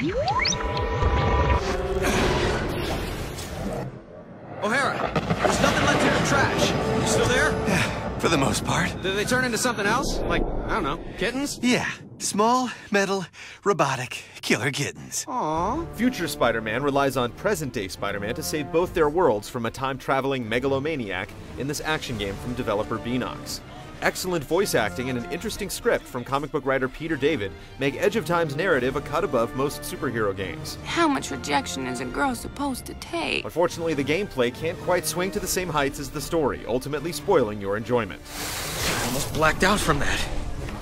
O'Hara, there's nothing left here to trash. You still there? Yeah, for the most part. Did they turn into something else? Like, I don't know, kittens? Yeah, small, metal, robotic, killer kittens. Aww. Future Spider-Man relies on present-day Spider-Man to save both their worlds from a time-traveling megalomaniac in this action game from developer Beanox. Excellent voice acting and an interesting script from comic book writer Peter David make Edge of Time's narrative a cut above most superhero games. How much rejection is a girl supposed to take? Unfortunately, the gameplay can't quite swing to the same heights as the story, ultimately spoiling your enjoyment. I almost blacked out from that.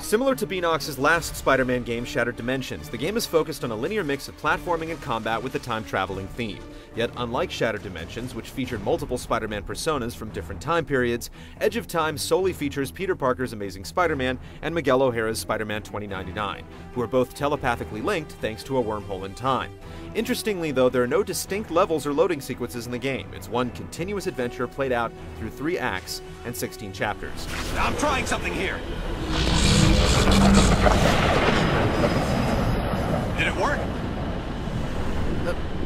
Similar to Beanox's last Spider-Man game, Shattered Dimensions, the game is focused on a linear mix of platforming and combat with a time-traveling theme. Yet, unlike Shattered Dimensions, which featured multiple Spider-Man personas from different time periods, Edge of Time solely features Peter Parker's Amazing Spider-Man and Miguel O'Hara's Spider-Man 2099, who are both telepathically linked thanks to a wormhole in time. Interestingly, though, there are no distinct levels or loading sequences in the game. It's one continuous adventure played out through 3 acts and 16 chapters. I'm trying something here. Did it work?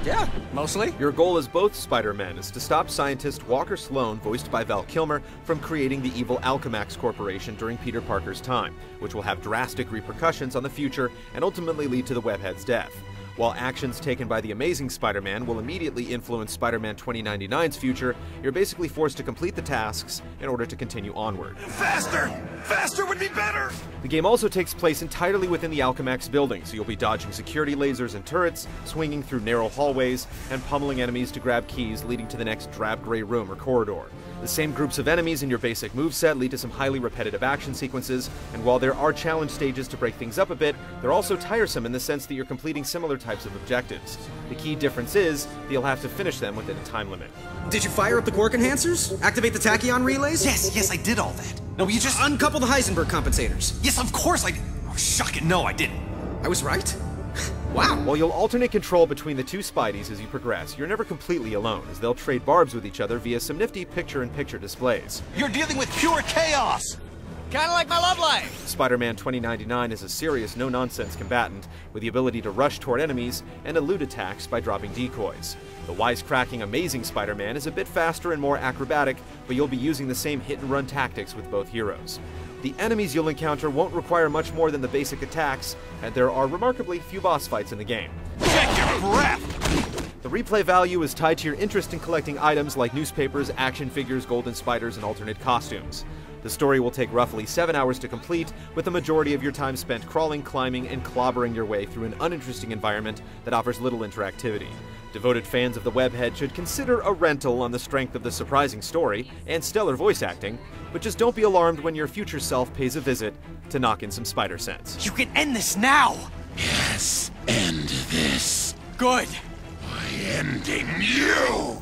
Yeah, mostly. Your goal as both Spider-Men is to stop scientist Walker Sloan, voiced by Val Kilmer, from creating the evil Alchemax Corporation during Peter Parker's time, which will have drastic repercussions on the future and ultimately lead to the Webhead's death. While actions taken by the Amazing Spider-Man will immediately influence Spider-Man 2099's future, you're basically forced to complete the tasks in order to continue onward. Faster! Faster would be better! The game also takes place entirely within the Alchemax building, so you'll be dodging security lasers and turrets, swinging through narrow hallways, and pummeling enemies to grab keys leading to the next drab gray room or corridor. The same groups of enemies in your basic moveset lead to some highly repetitive action sequences, and while there are challenge stages to break things up a bit, they're also tiresome in the sense that you're completing similar types of objectives. The key difference is that you'll have to finish them within a time limit. Did you fire up the quark enhancers? Activate the tachyon relays? Yes, I did all that. No, you just... Uncouple the Heisenberg compensators. Yes, of course I did. Oh, shuck it, no, I didn't. I was right? Wow. While you'll alternate control between the two Spideys as you progress, you're never completely alone, as they'll trade barbs with each other via some nifty picture-in-picture displays. You're dealing with pure chaos! Kinda like my love life. Spider-Man 2099 is a serious, no-nonsense combatant with the ability to rush toward enemies and elude attacks by dropping decoys. The wisecracking Amazing Spider-Man is a bit faster and more acrobatic, but you'll be using the same hit-and-run tactics with both heroes. The enemies you'll encounter won't require much more than the basic attacks, and there are remarkably few boss fights in the game. Check your breath! The replay value is tied to your interest in collecting items like newspapers, action figures, golden spiders, and alternate costumes. The story will take roughly 7 hours to complete, with the majority of your time spent crawling, climbing, and clobbering your way through an uninteresting environment that offers little interactivity. Devoted fans of the Webhead should consider a rental on the strength of the surprising story and stellar voice acting, but just don't be alarmed when your future self pays a visit to knock in some spider sense. You can end this now! Yes, end this. Good! By ending you!